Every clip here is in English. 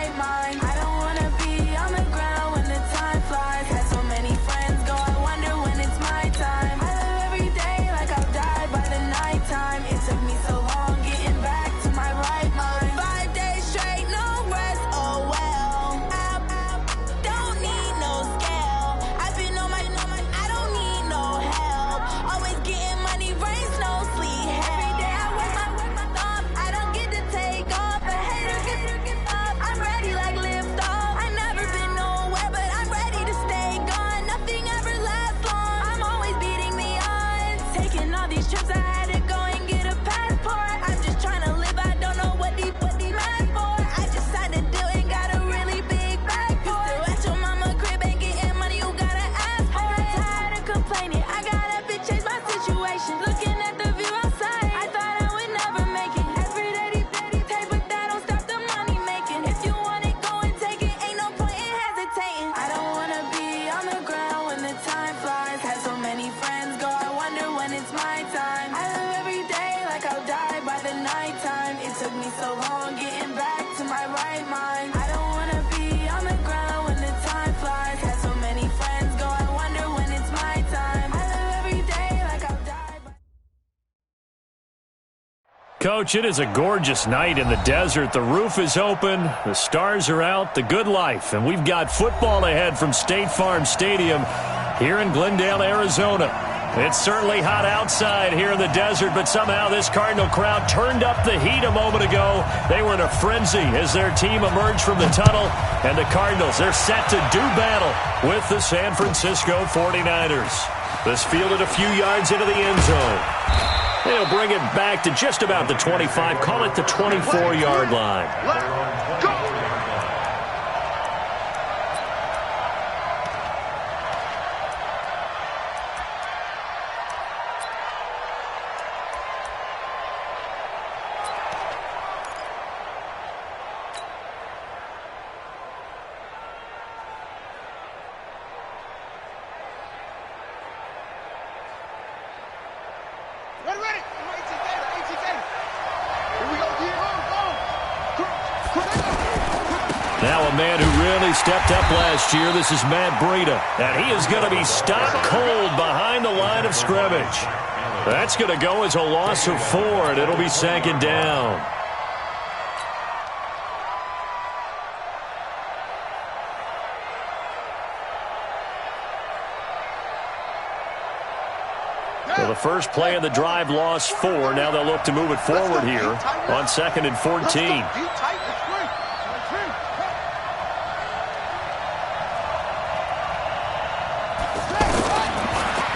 right mind. I don't wanna be on the ground when the time flies. Had so many friends go, I wonder when it's my time. I live every day like I'll die by the nighttime. It took me so long getting back to my right mind. 5 days straight, no rest, oh well. I don't need no scale. I've been on my, I don't need no help. Always getting money, rains, no sleep. Every day I work my thumb. I don't get to take off. A hater get up. I'm ready like lift off. I never been nowhere, but I'm ready to stay gone. Nothing ever lasts long. I'm always beating the odds. Taking all these trips, I had to go and get a passport. I'm just trying to live. I don't know what the mad for. I just signed a deal and got a really big bag for it. Still at your mama crib and getting money, you gotta ask for it. I'm tired of complaining. I gotta bitch change my situation. Looking at the view outside, I thought I would never make it. Every day they pay, but that don't stop the money making. If you want it, go and take it. Ain't no point in hesitating. I don't wanna be on the ground when the time flies. Had so many friends go, I wonder when it's my time. I live every day like I'll die by the nighttime. It took me so long getting back to my right mind. I don't wanna be on the ground when the time flies. Had so many friends go, I wonder when it's my time. I live every day like I'll die by... Coach, it is a gorgeous night in the desert. The roof is open, the stars are out, the good life, and we've got football ahead from State Farm Stadium here in Glendale, Arizona. It's certainly hot outside here in the desert, but somehow this Cardinal crowd turned up the heat a moment ago. They were in a frenzy as their team emerged from the tunnel, and the Cardinals, they're set to do battle with the San Francisco 49ers. This fielded a few yards into the end zone. They'll bring it back to just about the 25, call it the 24-yard line. Let's go! Ready! Here we go. Now a man who really stepped up last year. This is Matt Breida. And he is going to be stopped cold behind the line of scrimmage. That's going to go as a loss of 4, and it'll be second down. So the first play of the drive lost 4. Now they'll look to move it forward here on 2nd and 14.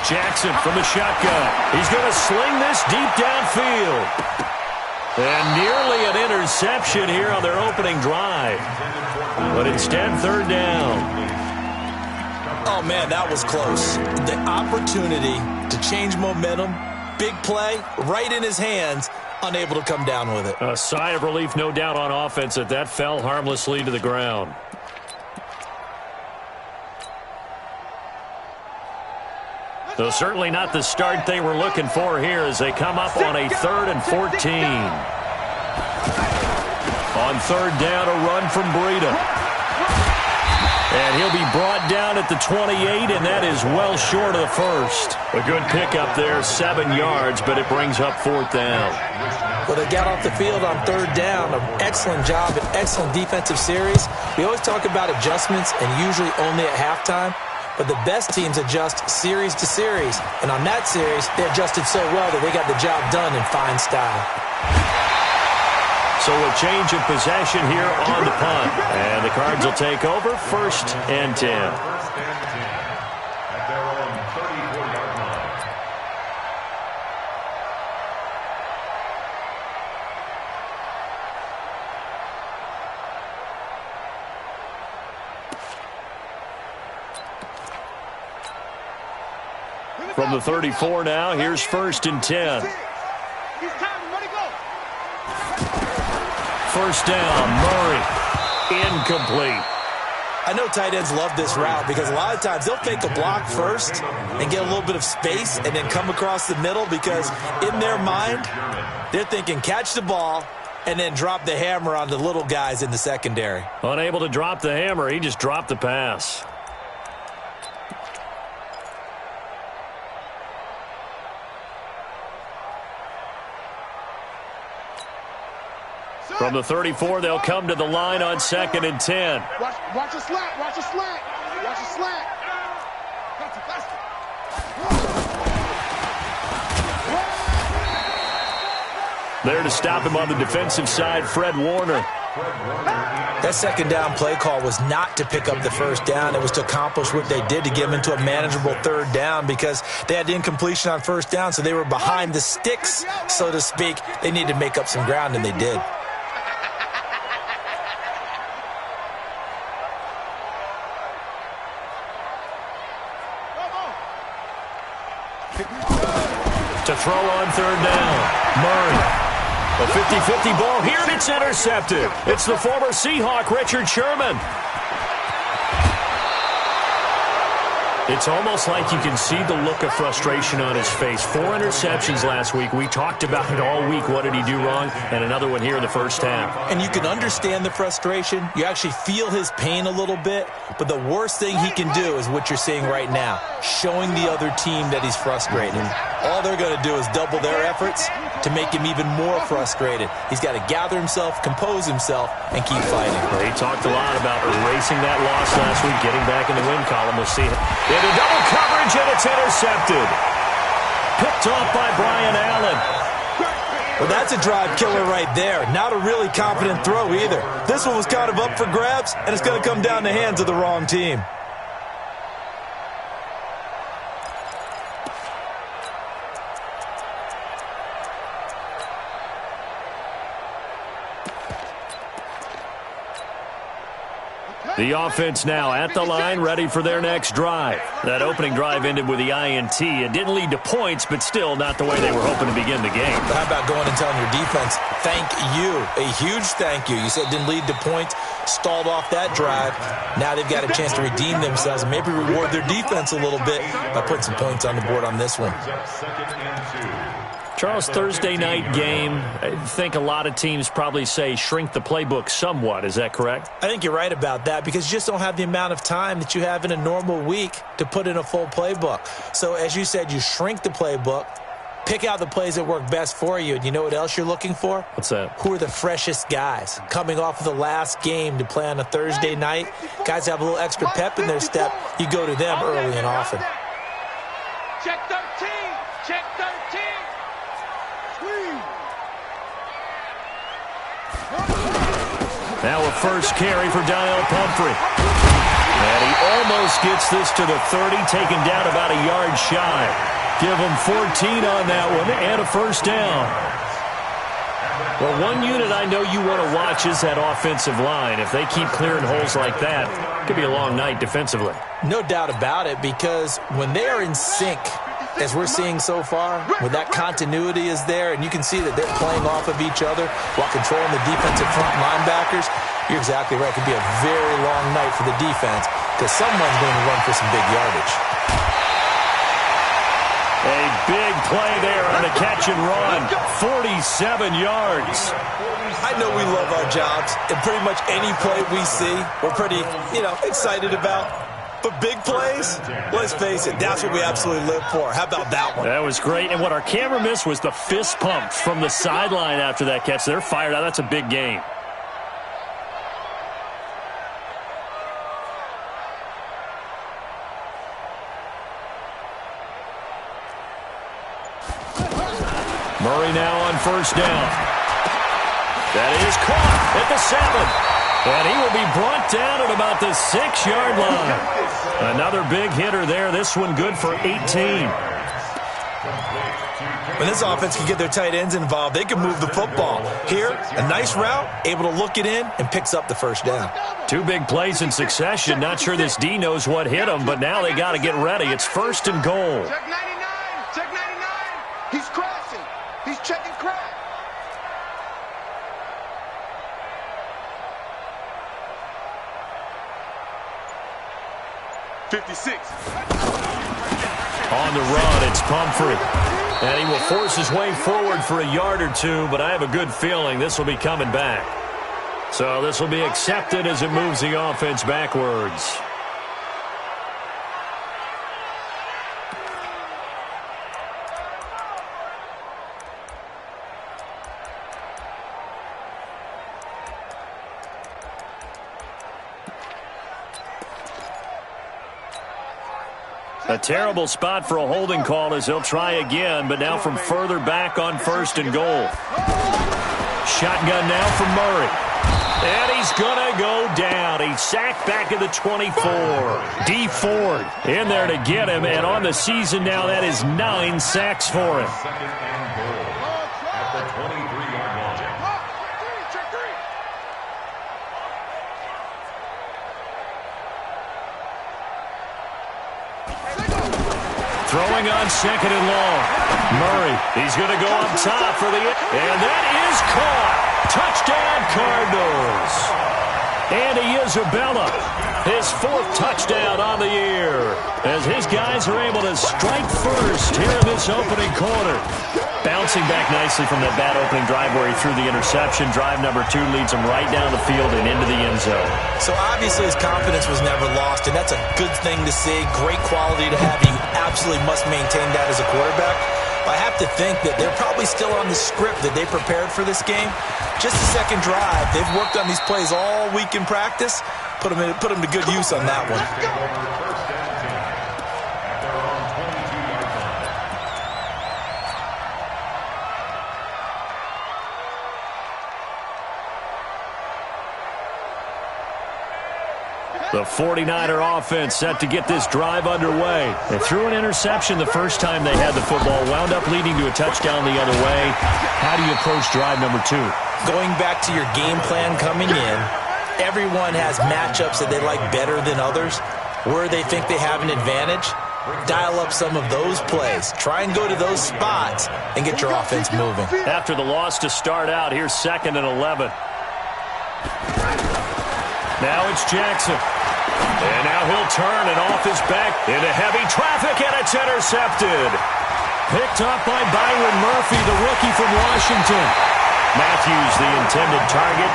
Jackson from the shotgun. He's going to sling this deep downfield. And nearly an interception here on their opening drive. But instead, 3rd down. Oh, man, that was close. The opportunity to change momentum, big play, right in his hands, unable to come down with it. A sigh of relief, no doubt, on offense that fell harmlessly to the ground. So certainly not the start they were looking for here as they come up on a 3rd and 14. On 3rd down, a run from Breida. And he'll be brought down at the 28, and that is well short of the first. A good pickup there, 7 yards, but it brings up 4th down. Well, they got off the field on 3rd down. An excellent job, an excellent defensive series. We always talk about adjustments, and usually only at halftime. But the best teams adjust series to series. And on that series, they adjusted so well that they got the job done in fine style. So a change of possession here on the punt. And the Cards will take over 1st and 10. From the 34 now, here's 1st and 10. 1st down, Murray. Incomplete. I know tight ends love this route because a lot of times they'll fake a block first and get a little bit of space and then come across the middle because in their mind, they're thinking catch the ball, and then drop the hammer on the little guys in the secondary. Unable to drop the hammer, he just dropped the pass. From the 34, they'll come to the line on 2nd and 10. Watch a slant. Watch a slant. Watch a slant. There to stop him on the defensive side, Fred Warner. That second down play call was not to pick up the first down. It was to accomplish what they did, to get them into a manageable third down, because they had the incompletion on first down, so they were behind the sticks, so to speak. They needed to make up some ground, and they did. To throw on third down, Murray. A 50-50 ball here, and it's intercepted. It's the former Seahawk, Richard Sherman. It's almost like you can see the look of frustration on his face. 4 interceptions last week. We talked about it all week. What did he do wrong? And another one here in the first half. And you can understand the frustration. You actually feel his pain a little bit. But the worst thing he can do is what you're seeing right now, showing the other team that he's frustrated. All they're going to do is double their efforts to make him even more frustrated. He's got to gather himself, compose himself, and keep fighting. Well, he talked a lot about erasing that loss last week, getting back in the win column. We'll see it. Into double coverage, and it's intercepted. Picked off by Brian Allen. Well, that's a drive killer right there. Not a really confident throw either. This one was kind of up for grabs, and it's going to come down the hands of the wrong team. The offense now at the line, ready for their next drive. That opening drive ended with the INT. It didn't lead to points, but still not the way they were hoping to begin the game. But how about going and telling your defense, thank you, a huge thank you. You said it didn't lead to points, stalled off that drive. Now they've got a chance to redeem themselves and maybe reward their defense a little bit by putting some points on the board on this one. Charles, Thursday night game, I think a lot of teams probably say shrink the playbook somewhat. Is that correct? I think you're right about that, because you just don't have the amount of time that you have in a normal week to put in a full playbook. So as you said, you shrink the playbook, pick out the plays that work best for you. And you know what else you're looking for? What's that? Who are the freshest guys coming off of the last game to play on a Thursday night? Guys have a little extra pep in their step. You go to them early and often. Check 13. Check 13. Now a first carry for Daniel Pumphrey. And he almost gets this to the 30, taken down about a yard shy. Give him 14 on that one and a first down. Well, one unit I know you want to watch is that offensive line. If they keep clearing holes like that, it could be a long night defensively. No doubt about it, because when they are in sync, as we're seeing so far, when that continuity is there and you can see that they're playing off of each other while controlling the defensive front linebackers, you're exactly right. It could be a very long night for the defense, because someone's going to run for some big yardage. A big play there on the catch and run. 47 yards. I know we love our jobs, and pretty much any play we see, we're pretty, excited about. But big plays, let's face it, that's what we absolutely live for. How about that one? That was great. And what our camera missed was the fist pump from the sideline after that catch. They're fired out. That's a big game. Murray now on first down. That is caught at the 7. And he will be brought down at about the 6-yard line. Another big hitter there. This one good for 18. When this offense can get their tight ends involved, they can move the football. Here, a nice route, able to look it in, and picks up the first down. 2 big plays in succession. Not sure this D knows what hit him, but now they got to get ready. It's first and goal. Check 99. Check 99. He's crashing. He's checking crash. On the run, it's Pumphrey. And he will force his way forward for a yard or two, but I have a good feeling this will be coming back. So this will be accepted as it moves the offense backwards. A terrible spot for a holding call as they'll try again, but now from further back on 1st and goal. Shotgun now from Murray. And he's going to go down. He's sacked back at the 24. D. Ford in there to get him, and on the season now, that is 9 sacks for him. Throwing on 2nd and long. Murray, he's going to go up top for the... And that is caught. Touchdown, Cardinals. Andy Isabella, his 4th touchdown on the year, as his guys are able to strike first here in this opening quarter. Bouncing back nicely from that bad opening drive where he threw the interception. Drive number 2 leads him right down the field and into the end zone. So obviously his confidence was never lost, and that's a good thing to see. Great quality to have. You absolutely must maintain that as a quarterback. I have to think that they're probably still on the script that they prepared for this game. Just a second drive. They've worked on these plays all week in practice. Put them to good use on that one. The 49er offense set to get this drive underway. They threw an interception the first time they had the football, wound up leading to a touchdown the other way. How do you approach drive number 2? Going back to your game plan coming in, everyone has matchups that they like better than others. Where they think they have an advantage, dial up some of those plays. Try and go to those spots and get your offense moving. After the loss to start out, here's 2nd and 11. Now it's Jackson. And now he'll turn and off his back into heavy traffic, and it's intercepted. Picked up by Byron Murphy, the rookie from Washington. Matthews, the intended target.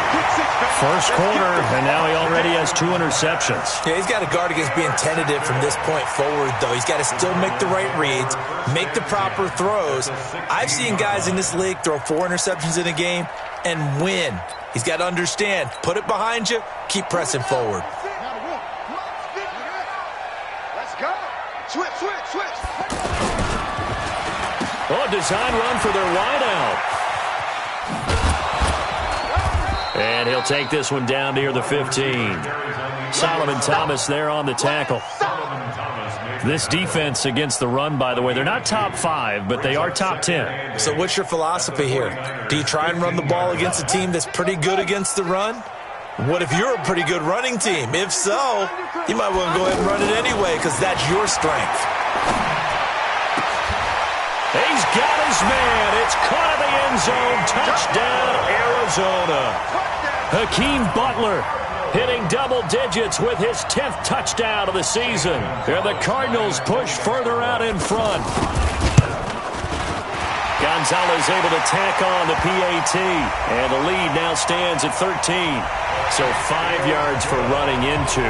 First quarter, and now he already has 2 interceptions. Yeah, he's got to guard against being tentative from this point forward, though. He's got to still make the right reads, make the proper throws. I've seen guys in this league throw 4 interceptions in a game and win. He's got to understand, put it behind you, keep pressing forward. Let's go. Switch. Oh, design run for their wideout. And he'll take this one down near the 15. Solomon Thomas there on the tackle. This defense against the run, by the way, they're not top 5, but they are top 10. So what's your philosophy here? Do you try and run the ball against a team that's pretty good against the run? What if you're a pretty good running team? If so, you might want to go ahead and run it anyway because that's your strength. He's got his man. It's caught in the end zone. Touchdown, Arizona. Hakeem Butler hitting double digits with his 10th touchdown of the season. And the Cardinals push further out in front. Gonzalez able to tack on the PAT. And the lead now stands at 13. So 5 yards for running into.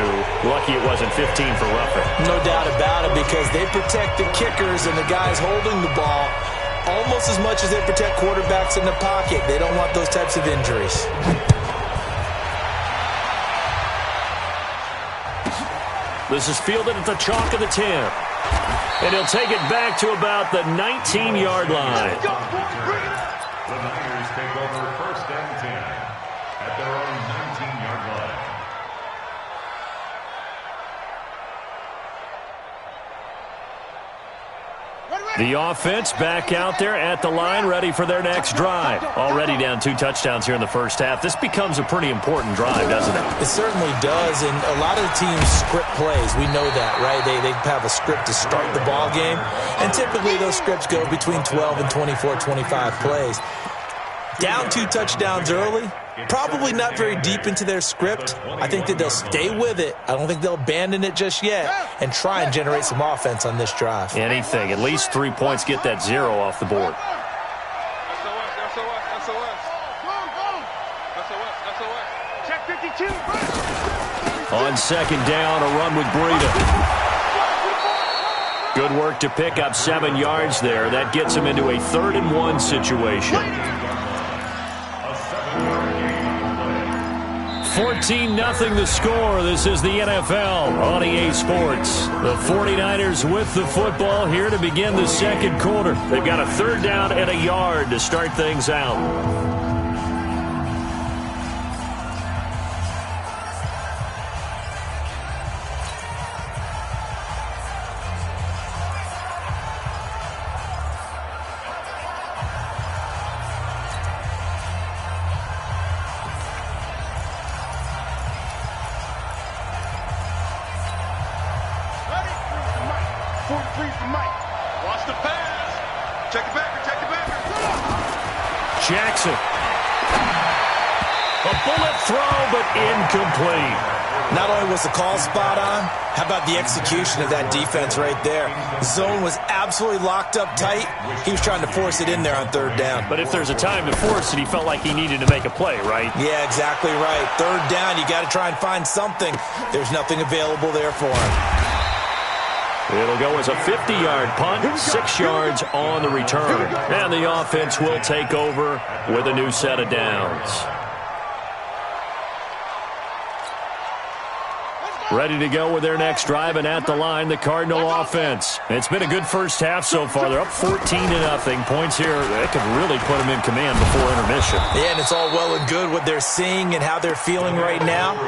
Lucky it wasn't 15 for roughing. No doubt about it, because they protect the kickers and the guys holding the ball almost as much as they protect quarterbacks in the pocket. They don't want those types of injuries. This is fielded at the chalk of the 10. And he'll take it back to about the 19-yard line. The Niners take over 1st and 10 at their own 19-yard line. The offense back out there at the line, ready for their next drive. Already down 2 touchdowns here in the first half. This becomes a pretty important drive, doesn't it? It certainly does, and a lot of the teams script plays. We know that, right? They have a script to start the ball game, and typically those scripts go between 12 and 24, 25 plays. Down 2 touchdowns early, Probably not very deep into their script. I think that they'll stay with it. I don't think they'll abandon it just yet and try and generate some offense on this drive. Anything. At least 3 points, get that 0 off the board. Check 52. On second down, a run with Breida. Good work to pick up 7 yards there. That gets him into a 3rd and 1 situation. 14-0 the score. This is the NFL on EA Sports. The 49ers with the football here to begin the second quarter. They've got a 3rd down and a yard to start things out. Jackson. A bullet throw, but incomplete. Not only was the call spot on, how about the execution of that defense right there? The zone was absolutely locked up tight. He was trying to force it in there on 3rd down. But if there's a time to force it, he felt like he needed to make a play, right? Yeah, exactly right. 3rd down, you got to try and find something. There's nothing available there for him. It'll go as a 50-yard punt, 6 yards on the return. And the offense will take over with a new set of downs. Ready to go with their next drive, and at the line, the Cardinal offense. It's been a good first half so far. They're up 14-0. Points here, that could really put them in command before intermission. Yeah, and it's all well and good what they're seeing and how they're feeling right now.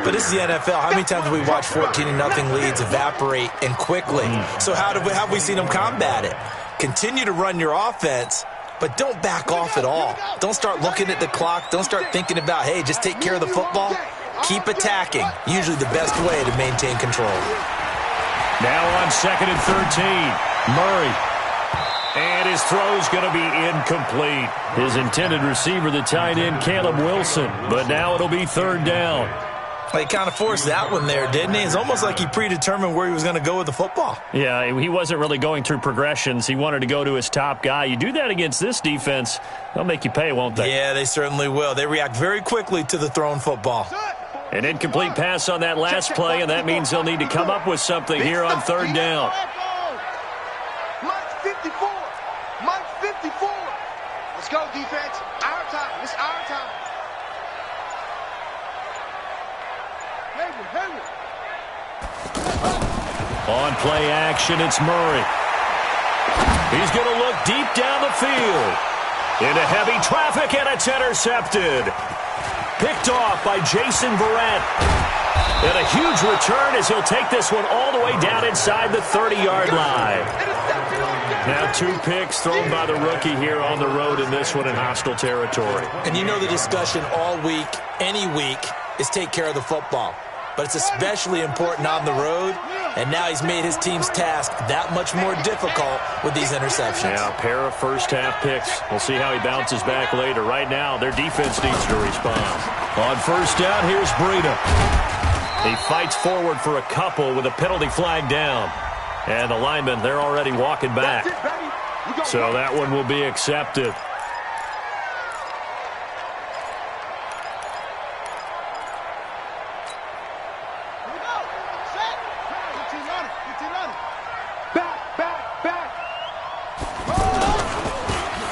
But this is the NFL. How many times have we watched 14-0 leads evaporate and quickly? So how have we seen them combat it? Continue to run your offense, but don't back off at all. Don't start looking at the clock. Don't start thinking about, hey, just take care of the football. Keep attacking. Usually the best way to maintain control. Now on 2nd and 13, Murray. And his throw's going to be incomplete. His intended receiver, the tight end, Caleb Wilson. But now it'll be 3rd down. He kind of forced that one there, didn't he? It's almost like he predetermined where he was going to go with the football. Yeah, he wasn't really going through progressions. He wanted to go to his top guy. You do that against this defense, they'll make you pay, won't they? Yeah, they certainly will. They react very quickly to the thrown football. An incomplete pass on that last play, and that means they'll need to come up with something here on 3rd down. Mike's 54. Mike's 54. Let's go, defense. Our time. It's our time. On play action, it's Murray. He's going to look deep down the field. Into heavy traffic, and it's intercepted. Picked off by Jason Verrett. And a huge return as he'll take this one all the way down inside the 30-yard line. Now 2 picks thrown by the rookie here on the road in this one in hostile territory. And you know the discussion all week, any week, is take care of the football. But it's especially important on the road, and now he's made his team's task that much more difficult with these interceptions. Yeah, a pair of first-half picks. We'll see how he bounces back later. Right now, their defense needs to respond. On 1st down, here's Breida. He fights forward for a couple with a penalty flag down. And the linemen, they're already walking back. So that one will be accepted.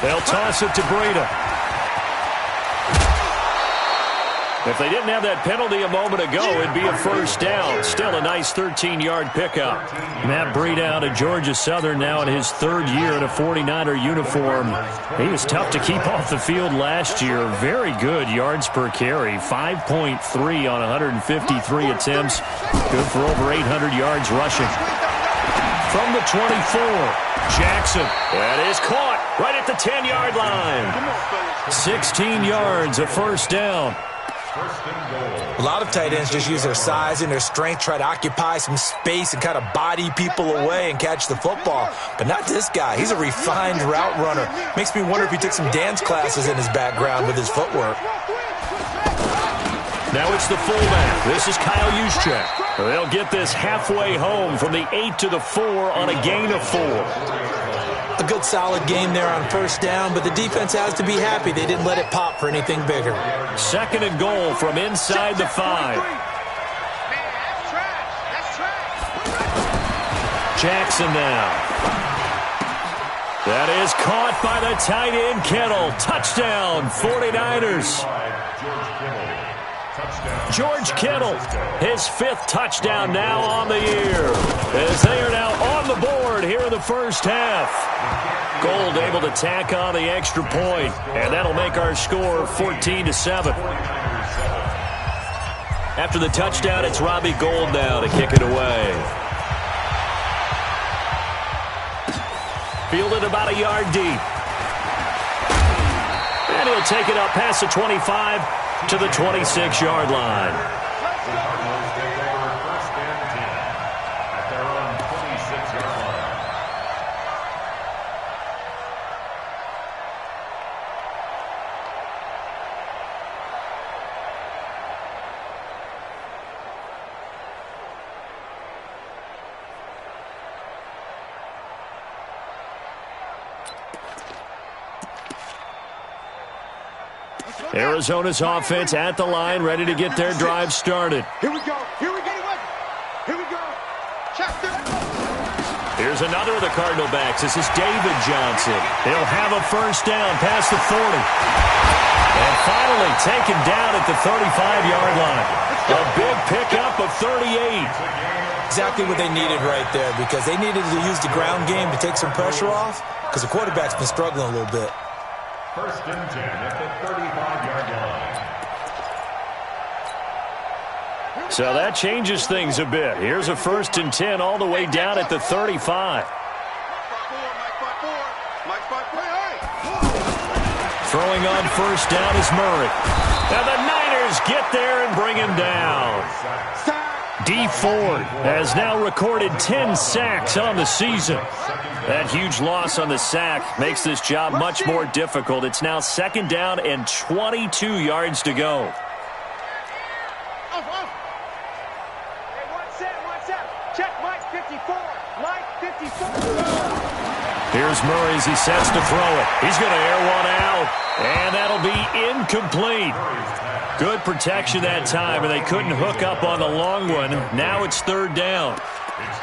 They'll toss it to Breida. If they didn't have that penalty a moment ago, it'd be a 1st down. Still a nice 13-yard pickup. Matt Breida out of Georgia Southern now in his 3rd year in a 49er uniform. He was tough to keep off the field last year. Very good yards per carry. 5.3 on 153 attempts. Good for over 800 yards rushing. From the 24, Jackson. That is caught right at the 10-yard line. 16 yards, a 1st down. A lot of tight ends just use their size and their strength, try to occupy some space and kind of body people away and catch the football. But not this guy. He's a refined route runner. Makes me wonder if he took some dance classes in his background with his footwork. Now it's the fullback. This is Kyle Juszczyk. They'll get this halfway home from the 8 to the 4 on a gain of 4. A good solid game there on first down, but the defense has to be happy they didn't let it pop for anything bigger. 2nd and goal from inside the 5. Jackson now. That is caught by the tight end, Kittle. Touchdown, 49ers. George Kittle, his 5th touchdown now on the year, as they are now on the board here in the first half. Gold able to tack on the extra point, and that'll make our score 14-7. After the touchdown, it's Robbie Gould now to kick it away. Fielded about a yard deep. And he'll take it up past the 25 to the 26-yard line. Cardinals take over 1st and 10 at their own 26-yard line. Arizona's offense at the line, ready to get their drive started. Here we go. Here we go. Here we go. Check this. Here's another of the Cardinal backs. This is David Johnson. He'll have a first down past the 40. And finally taken down at the 35-yard line. A big pickup of 38. Exactly what they needed right there, because they needed to use the ground game to take some pressure off, because the quarterback's been struggling a little bit. 1st and 10 at the 35-yard line. So that changes things a bit. Here's a 1st and 10 all the way down at the 35. Throwing on first down is Murray. Now the Niners get there and bring him down. D. Ford has now recorded 10 sacks on the season. That huge loss on the sack makes this job much more difficult. It's now 2nd down and 22 yards to go. Check Mike 54. Mike 54. Here's Murray as he sets to throw it. He's going to air one out, and that'll be incomplete. Good protection that time, and they couldn't hook up on the long one. Now it's 3rd down.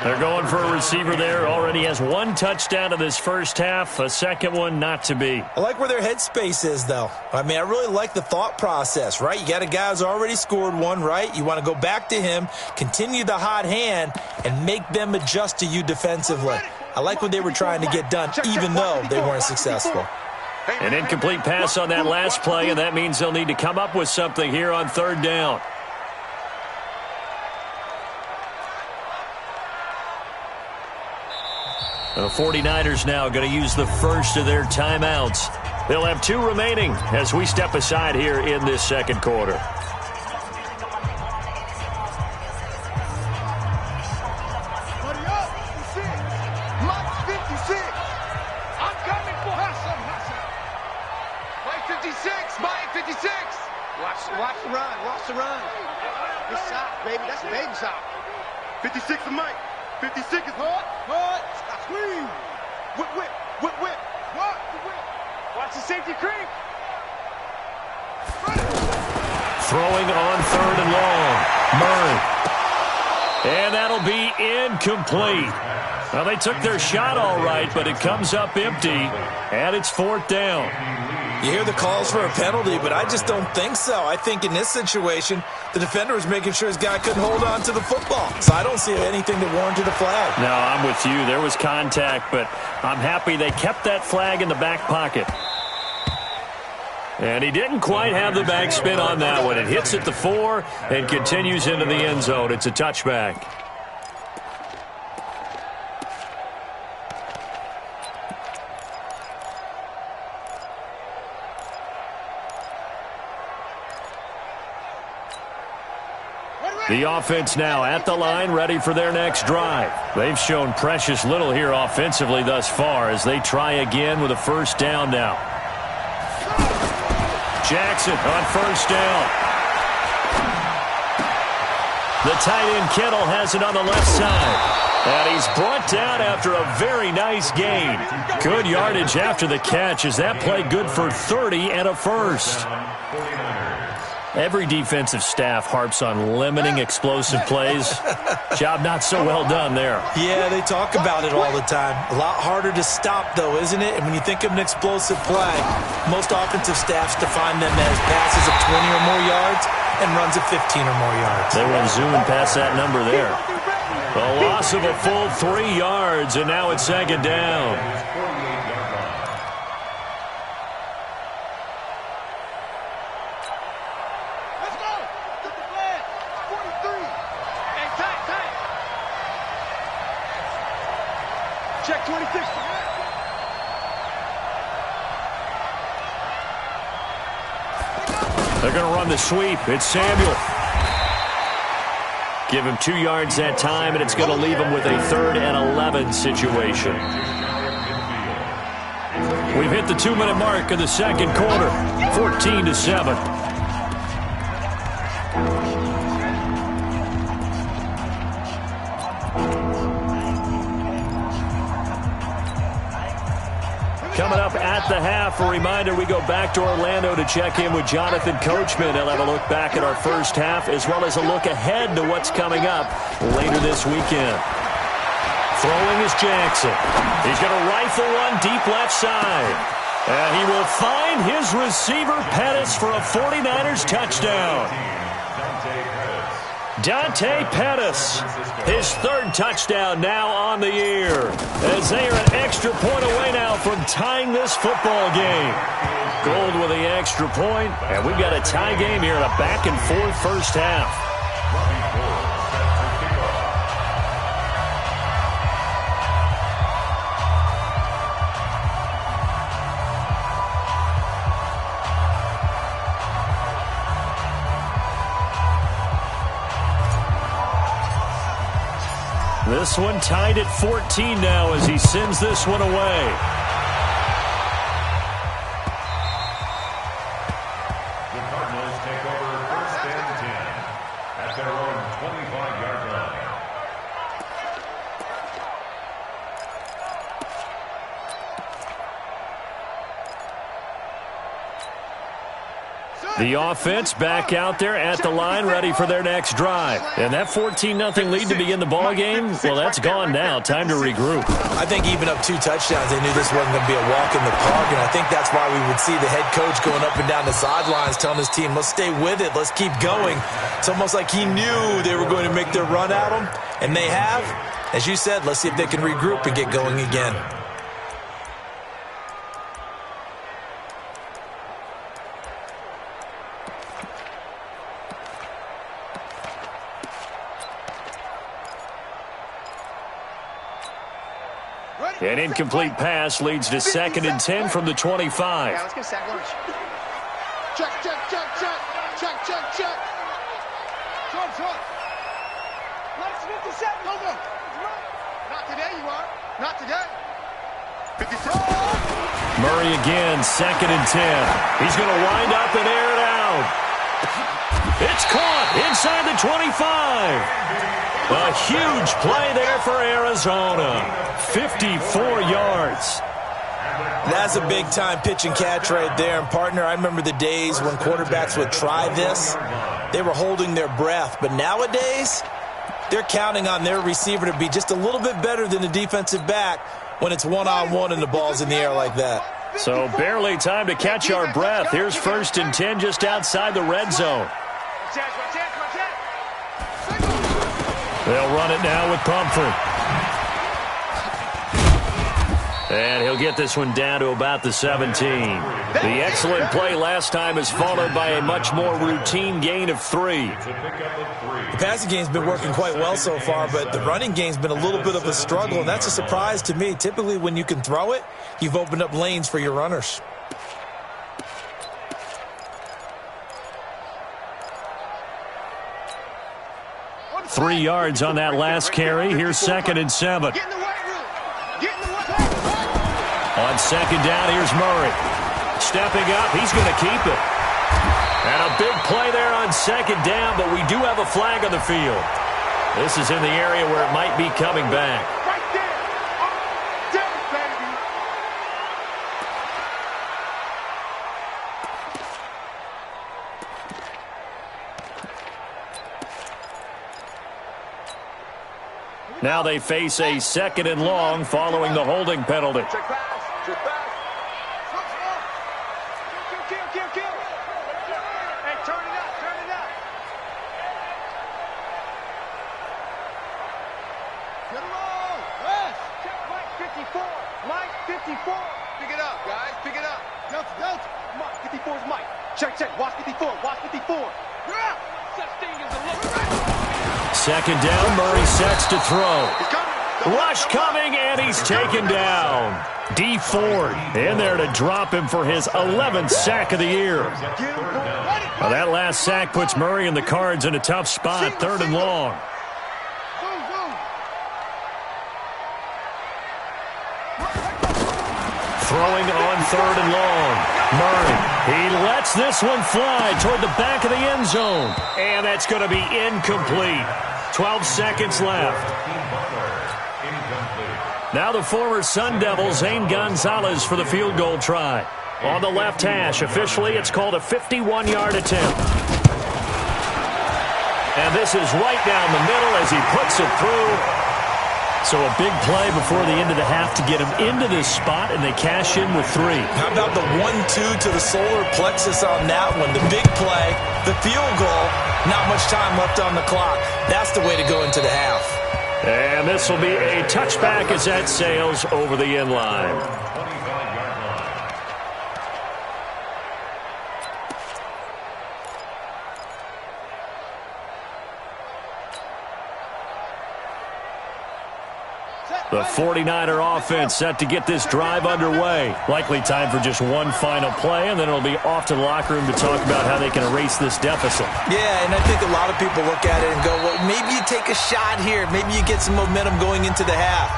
They're going for a receiver there. Already has 1 touchdown in this first half. A second one not to be. I like where their headspace is, though. I mean, I really like the thought process, right? You got a guy who's already scored one, right? You want to go back to him, continue the hot hand, and make them adjust to you defensively. I like what they were trying to get done, even though they weren't successful. An incomplete pass on that last play, and that means they'll need to come up with something here on 3rd down. The 49ers now going to use the first of their timeouts. They'll have 2 remaining as we step aside here in this 2nd quarter. Buddy up. 56. Mike 56. I'm coming for Hassan. Mike 56. Mike 56. Watch the run. Watch the run. Good shot, baby. That's a baby shot. 56 is Mike. 56 is hard. Squeeze. Whip. What? Whip. Watch the safety creep. Throwing on 3rd and long. Murray. And that'll be incomplete. Well, they took their shot all right, but it comes up empty, and it's 4th down. You hear the calls for a penalty, but I just don't think so. I think in this situation, the defender was making sure his guy couldn't hold on to the football. So I don't see anything that warranted a flag. No, I'm with you. There was contact, but I'm happy they kept that flag in the back pocket. And he didn't quite have the backspin on that one. It hits at the 4 and continues into the end zone. It's a touchback. The offense now at the line, ready for their next drive. They've shown precious little here offensively thus far as they try again with a first down now. Jackson on first down. The tight end Kittle has it on the left side. And he's brought down after a very nice gain. Good yardage after the catch as that play good for 30 and a first. Every defensive staff harps on limiting explosive plays. Job not so well done there. Yeah, they talk about it all the time. A lot harder to stop, though, isn't it? And when you think of an explosive play, most offensive staffs define them as passes of 20 or more yards and runs of 15 or more yards. They went zooming past that number there. A loss of a full 3 yards, and now it's second down. Check 26. They're going to run the sweep. It's Samuel. Give him 2 yards that time, and it's going to leave him with a 3rd and 11 situation. We've hit the 2-minute mark of the second quarter, 14-7. Coming up at the half, a reminder, we go back to Orlando to check in with Jonathan Coachman. He'll have a look back at our first half as well as a look ahead to what's coming up later this weekend. Throwing is Jackson. He's going to rifle one deep left side. And he will find his receiver, Pettis, for a 49ers touchdown. Dante Pettis, his 3rd touchdown now on the year, as they are an extra point away now from tying this football game. Gold with the extra point, and we've got a tie game here in a back-and-forth first half. This one tied at 14 now as he sends this one away. The Cardinals take over 1st and 10 at their own 25-yard line. The offense back out there at the line, ready for their next drive. And that 14-0 lead to begin the ball game, well, that's gone now. Time to regroup. I think even up 2 touchdowns, they knew this wasn't going to be a walk in the park, and I think that's why we would see the head coach going up and down the sidelines telling his team, let's stay with it, let's keep going. It's almost like he knew they were going to make their run at him, and they have. As you said, let's see if they can regroup and get going again. An incomplete pass leads to 2nd and 10 from the 25. Yeah, let's get a sack lunch. Check, check, check, check. Check, check, check. Short. Let's 57. Hold on. Not today, you are. Not today. 56. Murray again, 2nd and 10. He's going to wind up and air it out. It's caught inside the 25. A huge play there for Arizona. 54 yards. That's a big-time pitch and catch right there. And, partner, I remember the days when quarterbacks would try this. They were holding their breath. But nowadays, they're counting on their receiver to be just a little bit better than the defensive back when it's one-on-one and the ball's in the air like that. So barely time to catch our breath. Here's 1st and 10 just outside the red zone. They'll run it now with Pumphrey. And he'll get this one down to about the 17. The excellent play last time is followed by a much more routine gain of 3. The passing game's been working quite well so far, but the running game's been a little bit of a struggle, and that's a surprise to me. Typically, when you can throw it, you've opened up lanes for your runners. Three yards on that last carry. Here's 2nd and 7. On 2nd down, here's Murray. Stepping up, he's going to keep it. And a big play there on second down, but we do have a flag on the field. This is in the area where it might be coming back. Right there. Damn, baby. Now they face a 2nd and long following the holding penalty. Check pass. Check pass. Kill. Hey, turn it up. Get him on. Yes. Check Mike 54. Mike 54. Pick it up, guys. Pick it up. Delta. Mike 54 is Mike. Check. Watch 54. Yeah. Such thing as a look. 2nd down, Murray sets to throw. He's coming. Rush coming, and he's taken down. D. Ford in there to drop him for his 11th sack of the year. Well, that last sack puts Murray and the Cards in a tough spot, 3rd and long. Throwing on 3rd and long. Murray, he lets this one fly toward the back of the end zone. And that's going to be incomplete. 12 seconds left. Now the former Sun Devil, Zane Gonzalez, for the field goal try. On the left hash, officially it's called a 51-yard attempt. And this is right down the middle as he puts it through. So a big play before the end of the half to get him into this spot, and they cash in with 3. How about the 1-2 to the solar plexus on that one? The big play, the field goal, not much time left on the clock. That's the way to go into the half. And this will be a touchback as that sails over the end line. The 49er offense set to get this drive underway. Likely time for just one final play, and then it'll be off to the locker room to talk about how they can erase this deficit. Yeah, and I think a lot of people look at it and go, well, maybe you take a shot here. Maybe you get some momentum going into the half.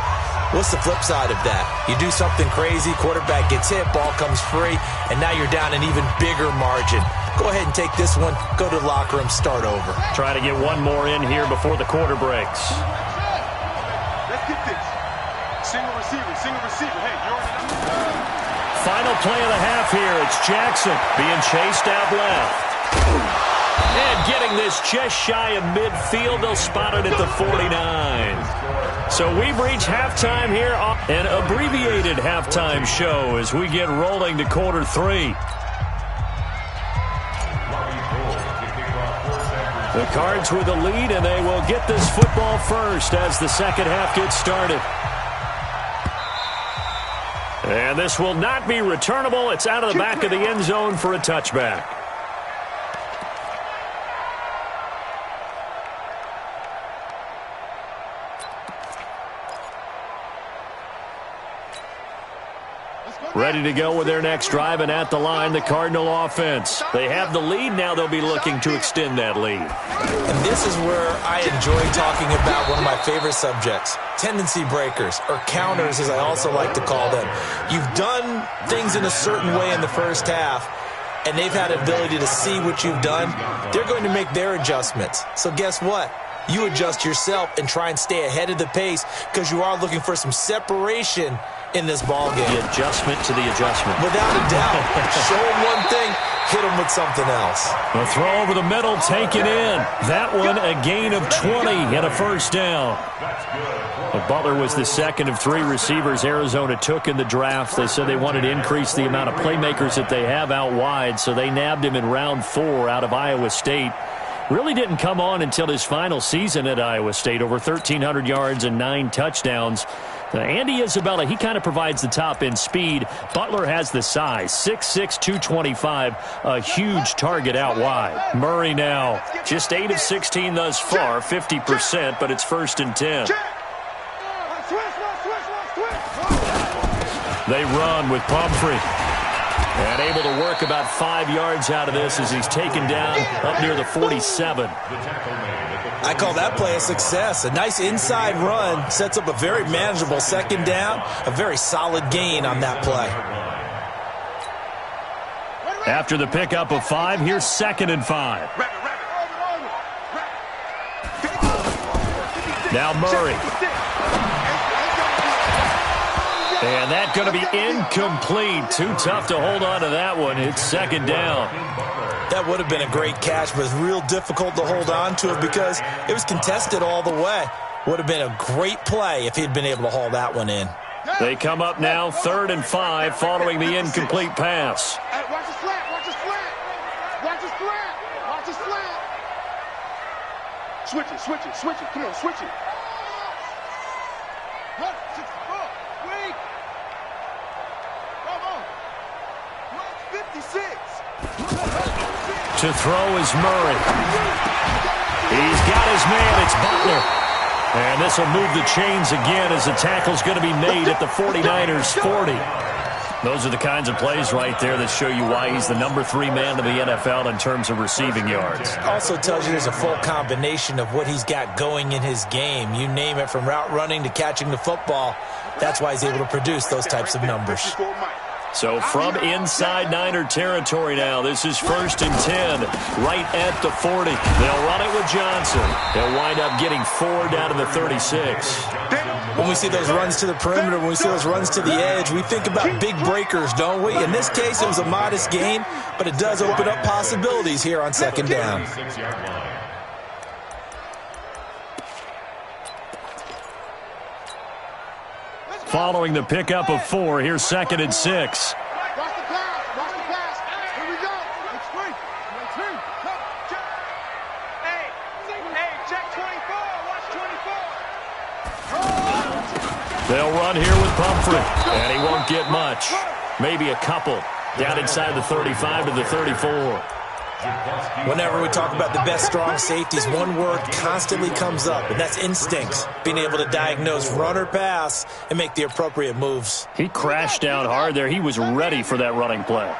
What's the flip side of that? You do something crazy, quarterback gets hit, ball comes free, and now you're down an even bigger margin. Go ahead and take this one, go to the locker room, start over. Try to get one more in here before the quarter breaks. Let's get this. Single receiver. Hey, you already know. Final play of the half here. It's Jackson being chased out left. And getting this just shy of midfield. They'll spot it at the 49. So we've reached halftime here. An abbreviated halftime show as we get rolling to quarter 3. The Cards with the lead, and they will get this football first as the second half gets started. And this will not be returnable. It's out of the back of the end zone for a touchback. Ready to go with their next drive, and at the line, the Cardinal offense. They have the lead. Now they'll be looking to extend that lead. And this is where I enjoy talking about one of my favorite subjects, tendency breakers, or counters as I also like to call them. You've done things in a certain way in the first half, and they've had the ability to see what you've done. They're going to make their adjustments. So guess what? You adjust yourself and try and stay ahead of the pace because you are looking for some separation in this ball game. The adjustment to the adjustment. Without a doubt. Show them one thing, hit them with something else. A throw over the middle, taken in. That one a gain of 20 and a first down. But Butler was the second of 3 receivers Arizona took in the draft. They said they wanted to increase the amount of playmakers that they have out wide, so they nabbed him in round 4 out of Iowa State. Really didn't come on until his final season at Iowa State, over 1,300 yards and 9 touchdowns. Andy Isabella, he kind of provides the top-end speed. Butler has the size, 6'6", 225, a huge target out wide. Murray now, just 8 of 16 thus far, 50%, but it's 1st and 10. They run with Pumphrey. And able to work about 5 yards out of this as he's taken down up near the 47. I call that play a success. A nice inside run sets up a very manageable second down, a very solid gain on that play. After the pickup of 5, here's 2nd and 5. Now Murray. And that's going to be incomplete. Too tough to hold on to that one. It's 2nd down. That would have been a great catch, but it's real difficult to hold on to it because it was contested all the way. Would have been a great play if he'd been able to haul that one in. They come up now 3rd and 5 following the incomplete pass. Hey, watch his flat, watch his flat. Watch his flat, watch his flat. Switch it, switch it, switch it. Come on, switch it. Run, 64, weak. Come on. 56. To throw is Murray. He's got his man. It's Butler. And this will move the chains again as the tackle's going to be made at the 49ers 40. Those are the kinds of plays right there that show you why he's the number 3 man in the NFL in terms of receiving yards. Also tells you there's a full combination of what he's got going in his game. You name it, from route running to catching the football. That's why he's able to produce those types of numbers. So from inside Niner territory now, this is 1st and 10, right at the 40. They'll run it with Johnson. They'll wind up getting 4 down to the 36. When we see those runs to the perimeter, when we see those runs to the edge, we think about big breakers, don't we? In this case, it was a modest gain, but it does open up possibilities here on 2nd down. Following the pickup of 4, here's 2nd and 6. Watch the pass, watch the pass. Here we go. It's free. Hey, check 24. Watch 24. They'll run here with Pumphrey, and he won't get much. Maybe a couple. Down inside the 35 to the 34. Whenever we talk about the best strong safeties, one word constantly comes up, and that's instincts. Being able to diagnose run or pass and make the appropriate moves. He crashed down hard there. He was ready for that running play. Let's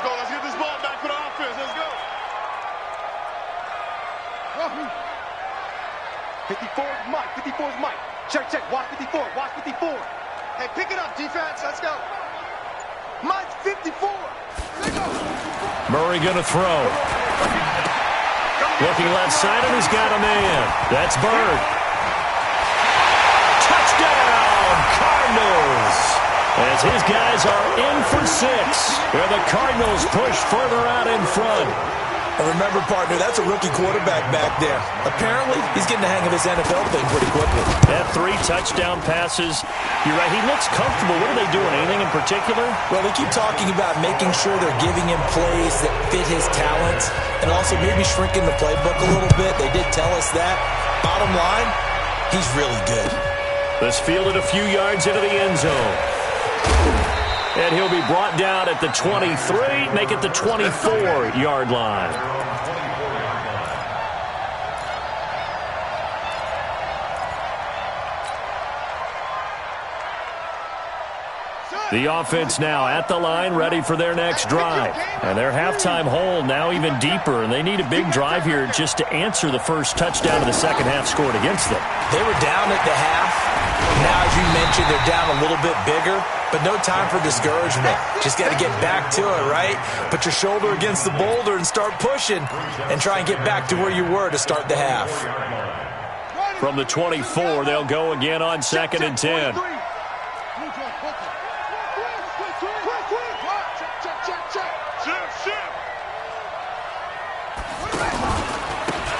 go. Let's get this ball back for the offense. Let's go. 54 is Mike. 54 is Mike. Check, check. Watch 54. Watch 54. Hey, pick it up, defense. Let's go. Mike 54. Let's go. Murray going to throw. Looking left side, and he's got a man. That's Bird. Touchdown, Cardinals. As his guys are in for 6. Where the Cardinals push further out in front. And remember, partner, that's a rookie quarterback back there. Apparently, he's getting the hang of his NFL thing pretty quickly. That 3 touchdown passes. You're right, he looks comfortable. What are they doing? Anything in particular? Well, they keep talking about making sure they're giving him plays that fit his talents and also maybe shrinking the playbook a little bit. They did tell us that. Bottom line, he's really good. This fielded a few yards into the end zone. And he'll be brought down at the 23, make it the 24-yard line. The offense now at the line, ready for their next drive. And their halftime hole now even deeper, and they need a big drive here just to answer the first touchdown of the second half scored against them. They were down at the half. Now, as you mentioned, they're down a little bit bigger, but no time for discouragement. Just got to get back to it, right? Put your shoulder against the boulder and start pushing and try and get back to where you were to start the half. From the 24, they'll go again on 2nd and 10.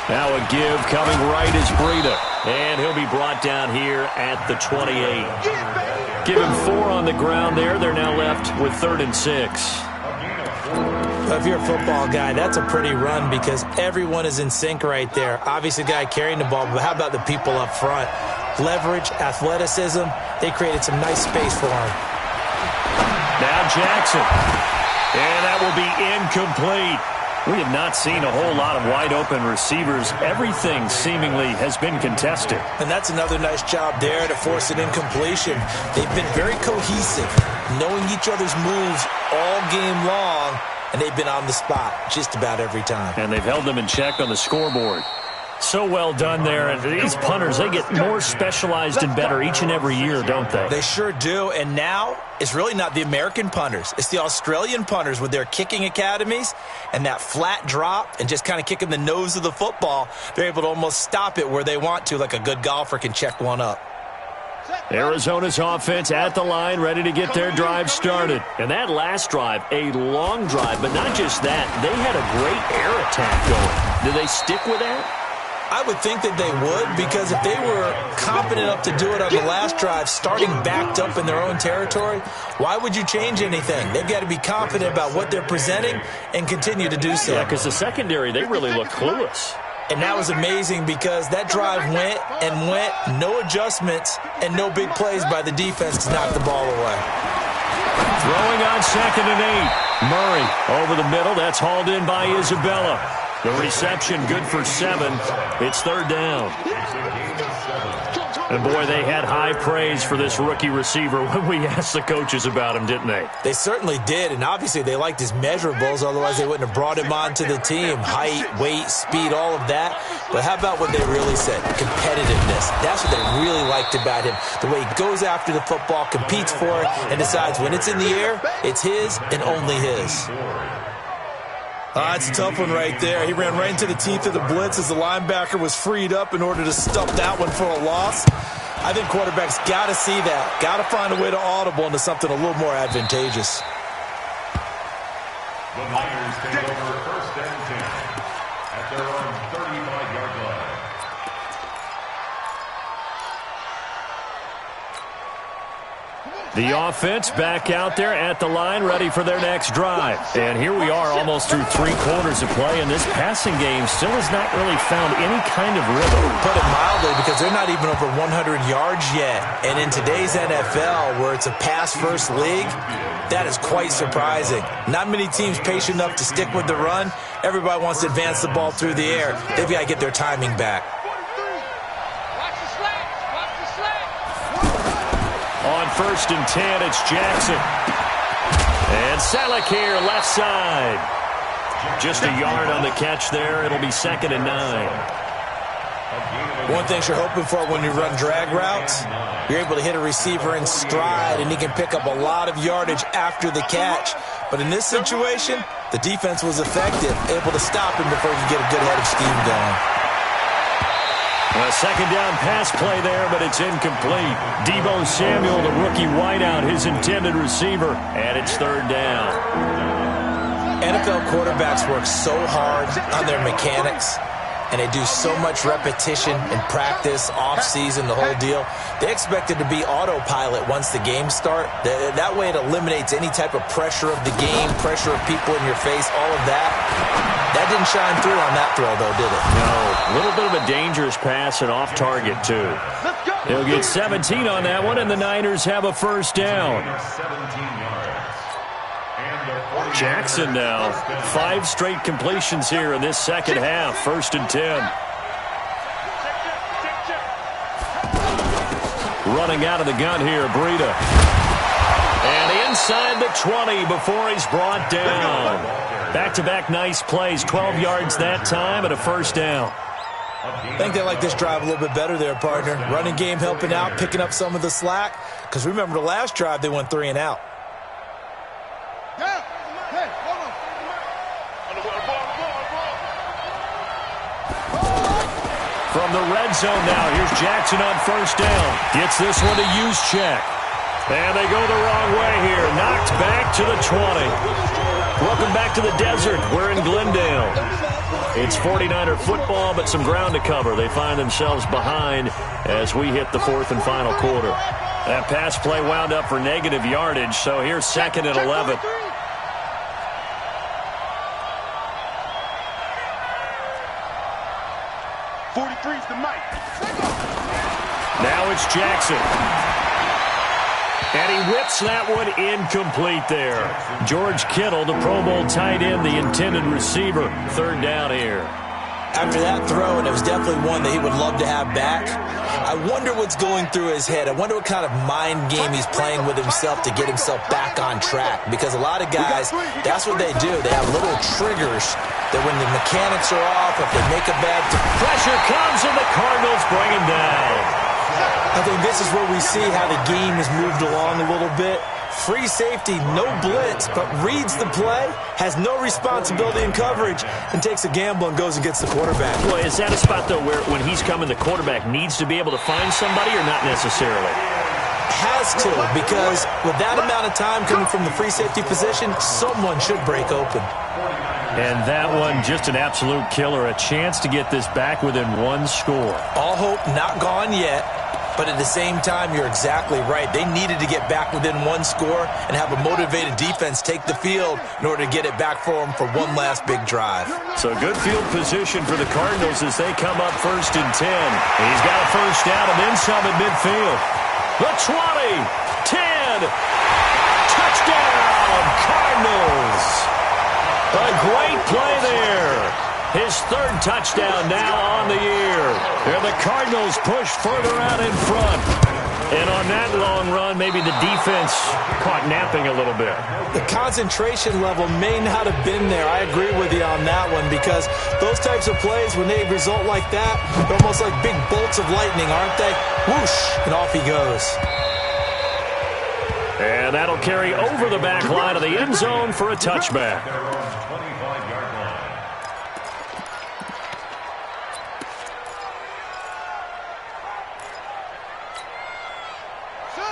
Now a give coming right is Breida. And he'll be brought down here at the 28. Give him 4 on the ground there. They're now left with 3rd and 6. If you're a football guy, that's a pretty run because everyone is in sync right there. Obviously, the guy carrying the ball, but how about the people up front? Leverage, athleticism, they created some nice space for him. Now Jackson. And that will be incomplete. We have not seen a whole lot of wide-open receivers. Everything seemingly has been contested. And that's another nice job there to force an incompletion. They've been very cohesive, knowing each other's moves all game long, and they've been on the spot just about every time. And they've held them in check on the scoreboard. So well done there. And these punters, they get more specialized and better each and every year, don't they? They sure do. And now it's really not the American punters. It's the Australian punters with their kicking academies and that flat drop and just kind of kicking the nose of the football. They're able to almost stop it where they want to, like a good golfer can check one up. Arizona's offense at the line, ready to get their drive started. And that last drive, a long drive, but not just that. They had a great air attack going. Do they stick with that? I would think that they would, because if they were confident enough to do it on the last drive, starting backed up in their own territory, why would you change anything? They've got to be confident about what they're presenting and continue to do so. Yeah, because the secondary, they really look clueless. And that was amazing because that drive went and went, no adjustments and no big plays by the defense to knock the ball away. Throwing on 2nd and 8. Murray over the middle. That's hauled in by Isabella. The reception good for 7. It's 3rd down. And, boy, they had high praise for this rookie receiver when we asked the coaches about him, didn't they? They certainly did, and obviously they liked his measurables. Otherwise, they wouldn't have brought him onto the team. Height, weight, speed, all of that. But how about what they really said? Competitiveness. That's what they really liked about him. The way he goes after the football, competes for it, and decides when it's in the air, it's his and only his. It's a tough one right there. He ran right into the teeth of the blitz as the linebacker was freed up in order to stuff that one for a loss. I think quarterbacks got to see that. Got to find a way to audible into something a little more advantageous. The Niners take over 1st and 10 at their own 35-yard line. The offense back out there at the line, ready for their next drive. And here we are almost through 3 quarters of play, and this passing game still has not really found any kind of rhythm. Put it mildly, because they're not even over 100 yards yet. And in today's NFL, where it's a pass-first league, that is quite surprising. Not many teams patient enough to stick with the run. Everybody wants to advance the ball through the air. They've got to get their timing back. On 1st and 10, it's Jackson. And Salek here, left side. Just a yard on the catch there. It'll be 2nd and 9. One thing you're hoping for when you run drag routes, you're able to hit a receiver in stride, and he can pick up a lot of yardage after the catch. But in this situation, the defense was effective, able to stop him before he could get a good head of steam going. A 2nd down pass play there, but it's incomplete. Deebo Samuel, the rookie wideout, his intended receiver, and it's 3rd down. NFL quarterbacks work so hard on their mechanics, and they do so much repetition and practice, off-season, the whole deal. They expect it to be autopilot once the games start. That way it eliminates any type of pressure of the game, pressure of people in your face, all of that. That didn't shine through on that throw, though, did it? No. A little bit of a dangerous pass and off target, too. They'll get 17 on that one, and the Niners have a 1st down. 17 yards. And Jackson now. 5 straight completions here in this 2nd half. 1st and 10. Running out of the gun here, Breida. And inside the 20 before he's brought down. Back-to-back nice plays. 12 yards that time and a 1st down. I think they like this drive a little bit better there, partner. Running game helping out, picking up some of the slack. Because remember the last drive, they went 3 and out. From the red zone now, here's Jackson on 1st down. Gets this one to Juszczyk. And they go the wrong way here. Knocked back to the 20. Welcome back to the desert. We're in Glendale. It's 49er football, but some ground to cover. They find themselves behind as we hit the 4th and final quarter. That pass play wound up for negative yardage, so here's 2nd and 11. Now it's Jackson. And he whips that one incomplete there. George Kittle, the Pro Bowl tight end, the intended receiver. 3rd down here. After that throw, and it was definitely one that he would love to have back, I wonder what's going through his head. I wonder what kind of mind game he's playing with himself to get himself back on track. Because a lot of guys, that's what they do. They have little triggers that when the mechanics are off, if they make a bad pressure comes and the Cardinals bring him down. I think this is where we see how the game has moved along a little bit. Free safety, no blitz, but reads the play, has no responsibility in coverage, and takes a gamble and goes and gets the quarterback. Well, is that a spot, though, where when he's coming, the quarterback needs to be able to find somebody or not necessarily? Has to, because with that amount of time coming from the free safety position, someone should break open. And that one, just an absolute killer. A chance to get this back within one score. All hope not gone yet. But at the same time, you're exactly right. They needed to get back within one score and have a motivated defense take the field in order to get it back for them for one last big drive. So good field position for the Cardinals as they come up 1st and 10. And he's got a first down and then some at midfield. The 20, 10, touchdown, Cardinals. A great play there. His 3rd touchdown now on the year. And the Cardinals push further out in front. And on that long run, maybe the defense caught napping a little bit. The concentration level may not have been there. I agree with you on that one because those types of plays, when they result like that, they're almost like big bolts of lightning, aren't they? Whoosh, and off he goes. And that'll carry over the back line of the end zone for a touchback.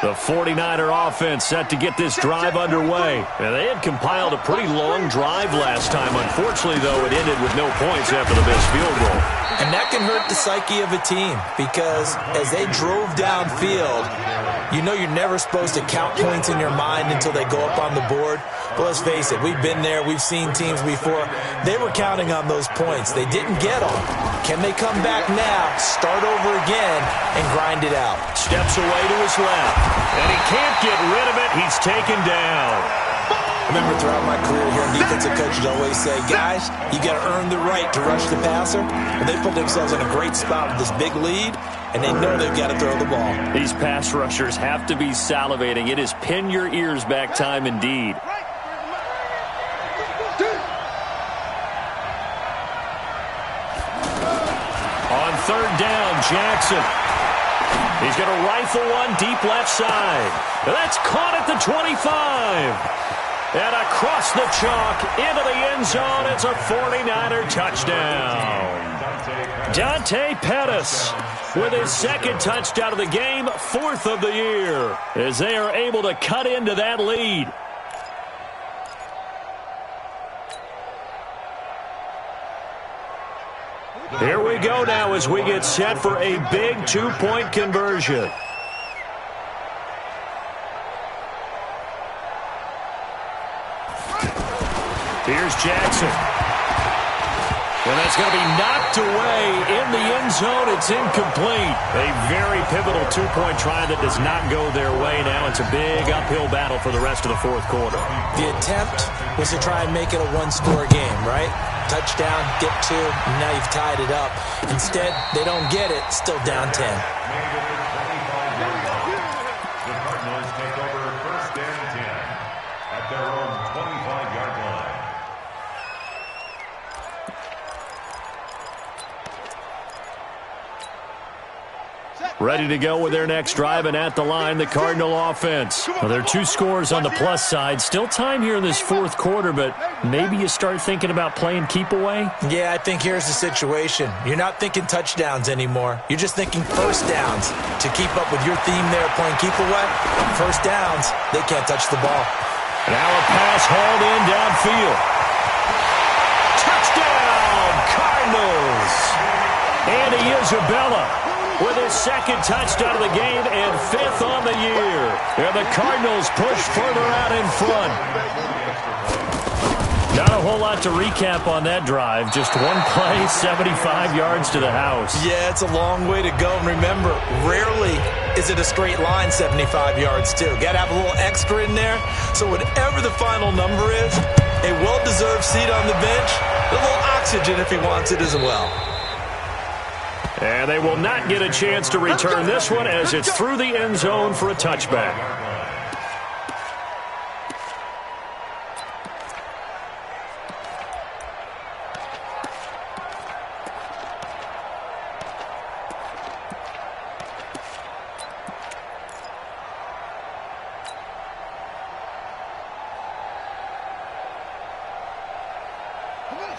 The 49er offense set to get this drive underway. And they had compiled a pretty long drive last time. Unfortunately, though, it ended with no points after the missed field goal. And that can hurt the psyche of a team because as they drove downfield, you know you're never supposed to count points in your mind until they go up on the board. But let's face it, we've been there. We've seen teams before. They were counting on those points. They didn't get them. Can they come back now, start over again, and grind it out? Steps away to his left. And he can't get rid of it. He's taken down. I remember throughout my career here, defensive coaches always say, guys, you got to earn the right to rush the passer. And they put themselves in a great spot with this big lead, and they know they've got to throw the ball. These pass rushers have to be salivating. It is pin your ears back time indeed. On 3rd down, Jackson. He's going to rifle one deep left side. That's caught at the 25. And across the chalk into the end zone. It's a 49er touchdown. Dante Pettis with his 2nd touchdown of the game, 4th of the year, as they are able to cut into that lead. Here we go now as we get set for a big 2-point conversion. Here's Jackson. And that's going to be knocked away in the end zone. It's incomplete. A very pivotal 2-point try that does not go their way. Now it's a big uphill battle for the rest of the 4th quarter. The attempt was to try and make it a one-score game, right? Touchdown, get 2, and now you've tied it up. Instead, they don't get it, still down 10. The Cardinals take over 1st and 10 at their own 25-yard line. Ready to go with their next drive, and at the line, the Cardinal offense. Well, there are 2 scores on the plus side. Still time here in this 4th quarter, but maybe you start thinking about playing keep away? Yeah, I think here's the situation. You're not thinking touchdowns anymore. You're just thinking first downs. To keep up with your theme there, playing keep away, first downs, they can't touch the ball. Now a pass hauled in downfield. Touchdown, Cardinals! Andy Isabella with his 2nd touchdown of the game and 5th on the year. And the Cardinals push further out in front. Not a whole lot to recap on that drive. Just one play, 75 yards to the house. Yeah, it's a long way to go. And remember, rarely is it a straight line 75 yards, too. Got to have a little extra in there. So whatever the final number is, a well-deserved seat on the bench, a little oxygen if he wants it as well. And they will not get a chance to return this one as it's through the end zone for a touchback.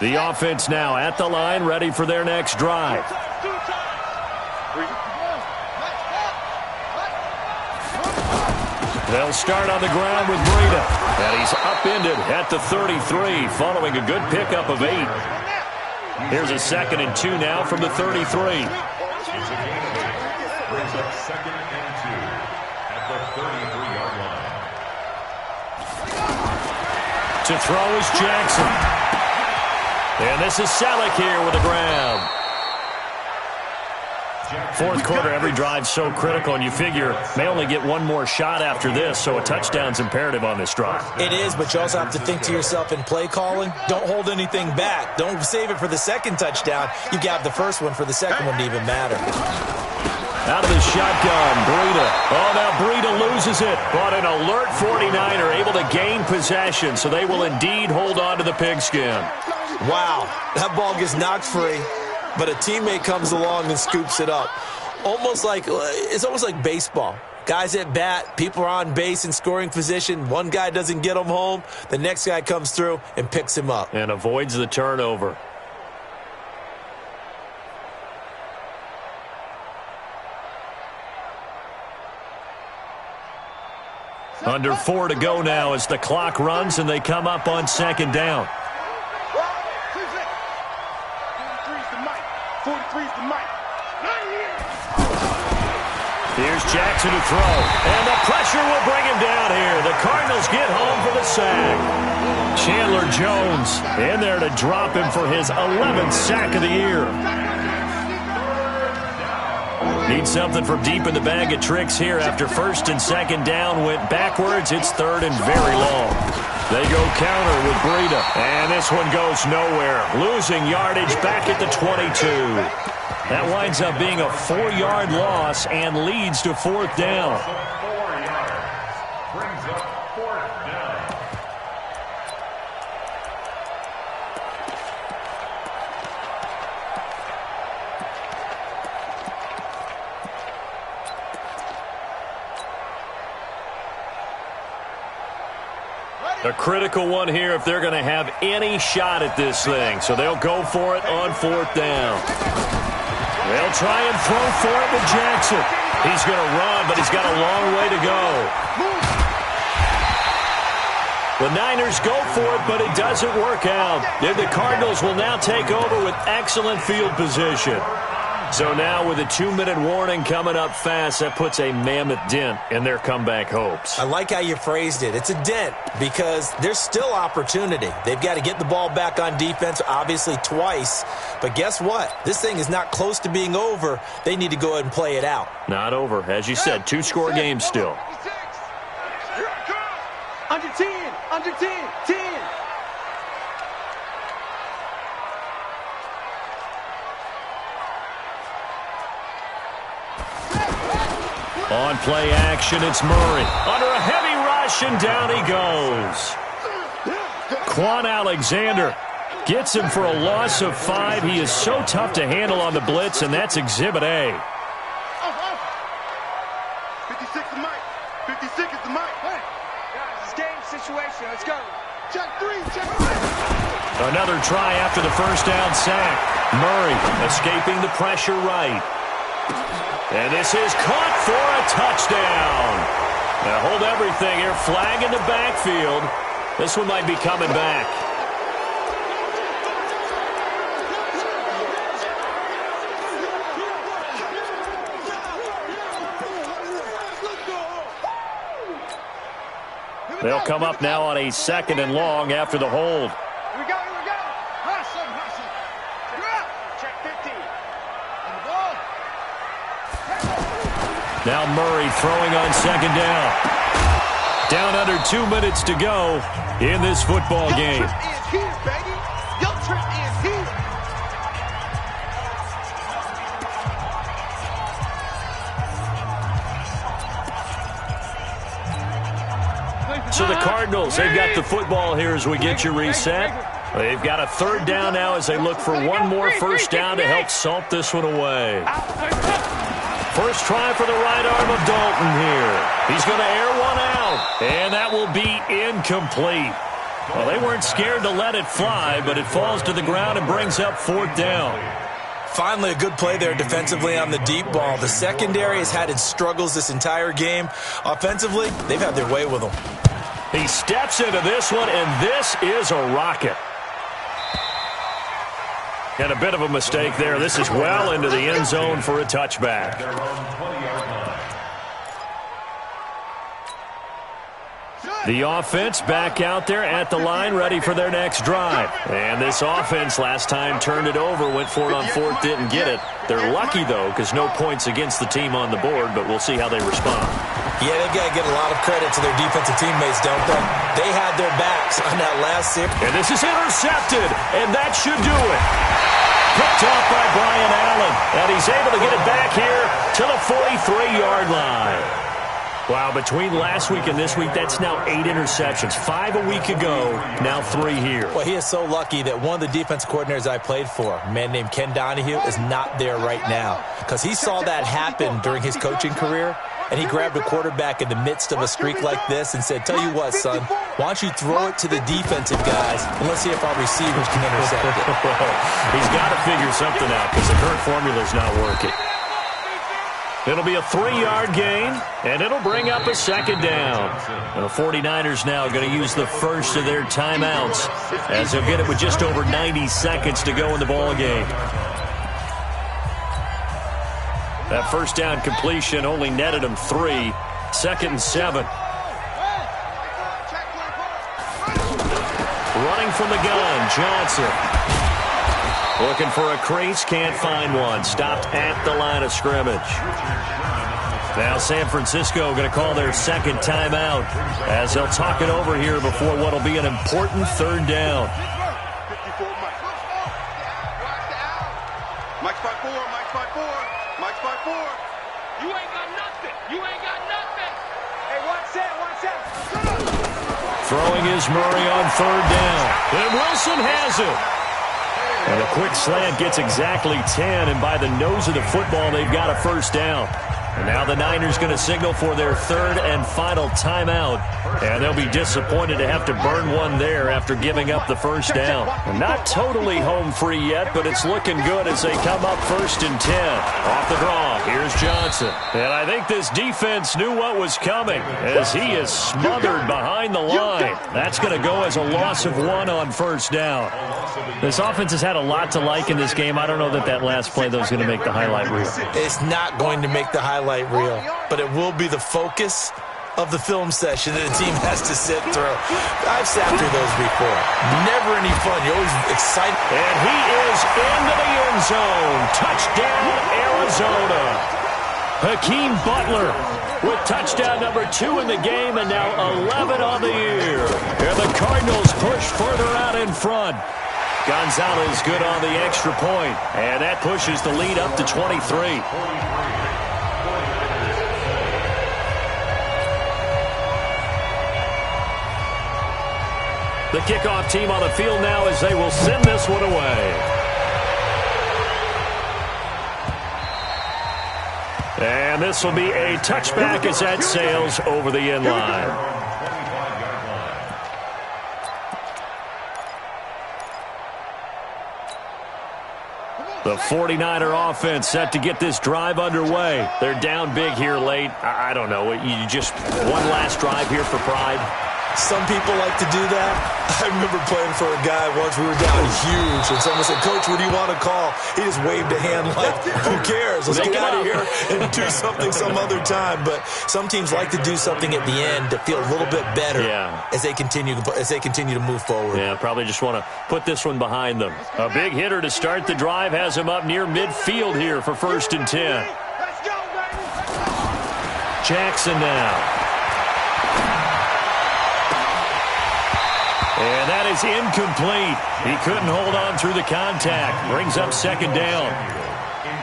The offense now at the line, ready for their next drive. They'll start on the ground with Breida. And he's upended at the 33 following a good pickup of 8. Here's a 2nd and 2 now from the 33. It's a gain of 8. Brings up 2nd and 2 at the 33-yard line. To throw is Jackson. And this is Selleck here with the ground. Fourth quarter, every drive's so critical, and you figure may only get one more shot after this, so a touchdown's imperative on this drive. It is, but you also have to think to yourself in play calling, don't hold anything back. Don't save it for the second touchdown. You got the first one for the second one to even matter. Out of the shotgun, Breida. Oh, now Breida loses it. But an alert 49er able to gain possession, so they will indeed hold on to the pigskin. Wow, that ball gets knocked free, but a teammate comes along and scoops it up. It's almost like baseball. Guys at bat, people are on base in scoring position. One guy doesn't get him home. The next guy comes through and picks him up. And avoids the turnover. Under 4 to go now as the clock runs and they come up on 2nd down. 43's the mic. 43's the mic. Here's Jackson to throw. And the pressure will bring him down here. The Cardinals get home for the sack. Chandler Jones in there to drop him for his 11th sack of the year. Need something from deep in the bag of tricks here after 1st and 2nd down went backwards. It's 3rd and very long. They go counter with Breida. And this one goes nowhere. Losing yardage back at the 22. That winds up being a 4-yard loss and leads to 4th down. 4 yards. Brings up 4th down. A critical one here if they're going to have any shot at this thing. So they'll go for it on 4th down. They'll try and throw for it with Jackson. He's going to run, but he's got a long way to go. The Niners go for it, but it doesn't work out. And the Cardinals will now take over with excellent field position. So now with a 2-minute warning coming up fast, that puts a mammoth dent in their comeback hopes. I like how you phrased it. It's a dent because there's still opportunity. They've got to get the ball back on defense, obviously twice. But guess what? This thing is not close to being over. They need to go ahead and play it out. Not over. As you said, 2-score game still. Under 10, under 10, 10. On play action, it's Murray. Under a heavy rush, and down he goes. Quan Alexander gets him for a loss of 5. He is so tough to handle on the blitz, and that's Exhibit A. 56 is the mic. 56 is the mic. Hey, guys, it's game situation. Let's go. Check 3, check 3. Another try after the first down sack. Murray escaping the pressure right. And this is caught for a touchdown. Now hold everything here. Flag in the backfield. This one might be coming back. They'll come up now on a 2nd and long after the hold. Here we go, here we go. Hustle, hustle. Check 15. On the ball. Now Murray throwing on 2nd down. Down under 2 minutes to go in this football game. Your trip is here, baby. Your trip is here. So the Cardinals, they've got the football here as we get you reset. They've got a third down now as they look for one more first down to help salt this one away. First try for the right arm of Dalton here. He's going to air one out, and that will be incomplete. Well, they weren't scared to let it fly, but it falls to the ground and brings up fourth down. Finally, a good play there defensively on the deep ball. The secondary has had its struggles this entire game. Offensively, they've had their way with them. He steps into this one, and this is a rocket. And a bit of a mistake there. This is well into the end zone for a touchback. The offense back out there at the line, ready for their next drive. And this offense last time turned it over, went for it on fourth, didn't get it. They're lucky, though, because no points against the team on the board, but we'll see how they respond. Yeah, they've got to get a lot of credit to their defensive teammates, don't they? They had their backs on that last series. And this is intercepted, and that should do it. Picked off by Brian Allen, and he's able to get it back here to the 43-yard line. Wow, between last week and this week, that's now 8 interceptions. 5 a week ago, now 3 here. Well, he is so lucky that one of the defense coordinators I played for, a man named Ken Donahue, is not there right now. Because he saw that happen during his coaching career, and he grabbed a quarterback in the midst of a streak like this and said, tell you what, son, why don't you throw it to the defensive guys, and let's see if our receivers can intercept it. He's got to figure something out because the current formula is not working. It'll be a 3-yard gain, and it'll bring up a second down. And the 49ers now going to use the first of their timeouts as they'll get it with just over 90 seconds to go in the ball game. That first down completion only netted them 3. 2nd and 7. Running from the gun, Johnson. Looking for a crease, can't find one. Stopped at the line of scrimmage. Now San Francisco going to call their second timeout as they'll talk it over here before what will be an important third down. Mike's by 4, Mike's by 4, Mike's by 4. You ain't got nothing. You ain't got nothing. Hey, watch that. Throwing is Murray on third down. And Wilson has it. And a quick slant gets exactly 10, and by the nose of the football, they've got a first down. And now the Niners going to signal for their third and final timeout, and they'll be disappointed to have to burn one there after giving up the first down. Not totally home free yet, but it's looking good as they come up 1st and 10. Off the draw, here's Johnson. And I think this defense knew what was coming as he is smothered behind the line. That's going to go as a loss of 1 on first down. This offense has had a lot to like in this game. I don't know that last play, though, is going to make the highlight reel. It's not going to make the highlight reel, but it will be the focus of the film session that the team has to sit through. I've sat through those before. Never any fun. You're always excited. And he is into the end zone. Touchdown, Arizona. Hakeem Butler with touchdown number 2 in the game, and now 11 on the year. And the Cardinals push further out in front. Gonzalez good on the extra point, and that pushes the lead up to 23. The kickoff team on the field now as they will send this one away. And this will be a touchback as that sails over the end line. The 49er offense set to get this drive underway. They're down big here late. I don't know. You just one last drive here for pride. Some people like to do that. I remember playing for a guy once. We were down huge, and someone said, Coach, what do you want to call? He just waved a hand like, who cares? Let's get out of here and do something some other time. But some teams like to do something at the end to feel a little bit better as they continue to move forward. Yeah, probably just want to put this one behind them. A big hitter to start the drive has him up near midfield here for 1st and 10. Jackson now. And that is incomplete. He couldn't hold on through the contact. Brings up 2nd down.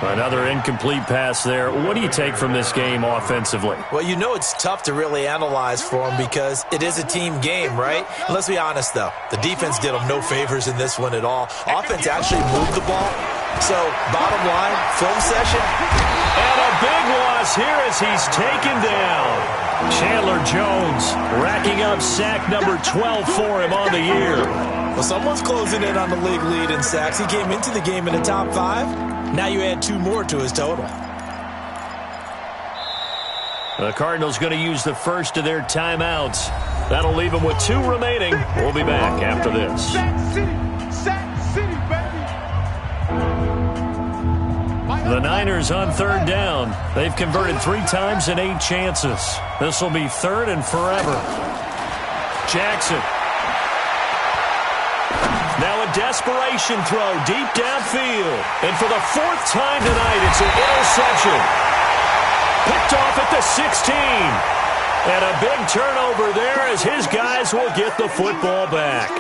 Another incomplete pass there. What do you take from this game offensively? Well, you know it's tough to really analyze for them because it is a team game, right? And let's be honest, though. The defense did them no favors in this one at all. Offense actually moved the ball. So, bottom line, film session. And a big loss here as he's taken down. Chandler Jones racking up sack number 12 for him on the year. Well, someone's closing in on the league lead in sacks. He came into the game in the top 5. Now you add 2 more to his total. The Cardinals going to use the first of their timeouts. That'll leave them with 2 remaining. We'll be back after this. Sack City, baby. The Niners on 3rd down. They've converted 3 times in 8 chances. This will be 3rd and forever. Jackson. Now a desperation throw deep downfield. And for the 4th time tonight, it's an interception. Picked off at the 16. And a big turnover there as his guys will get the football back.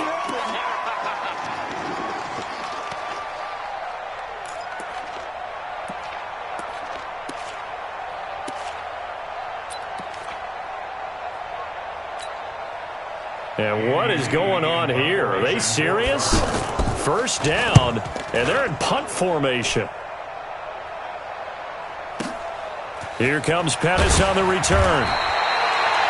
And what is going on here? Are they serious? 1st down, and they're in punt formation. Here comes Pettis on the return.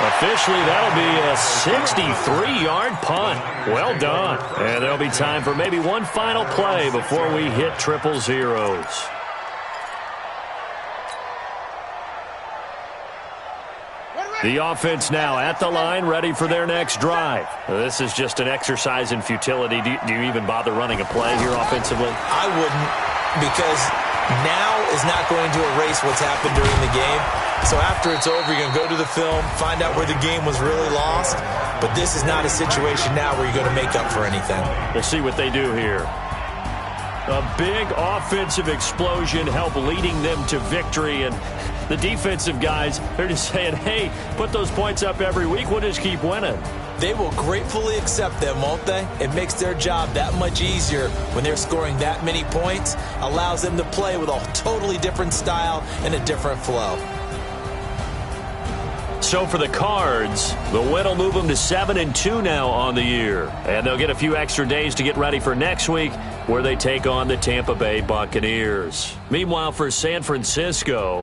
Officially, that'll be a 63-yard punt. Well done. And there'll be time for maybe one final play before we hit triple zeros. The offense now at the line, ready for their next drive. This is just an exercise in futility. Do you even bother running a play here offensively? I wouldn't, because now is not going to erase what's happened during the game. So after it's over, you're going to go to the film, find out where the game was really lost. But this is not a situation now where you're going to make up for anything. We'll see what they do here. A big offensive explosion helped leading them to victory, and the defensive guys, they're just saying, hey, put those points up every week, we'll just keep winning. They will gratefully accept them, won't they? It makes their job that much easier when they're scoring that many points, allows them to play with a totally different style and a different flow. So for the Cards, the win will move them to 7-2 now on the year. And they'll get a few extra days to get ready for next week, where they take on the Tampa Bay Buccaneers. Meanwhile, for San Francisco,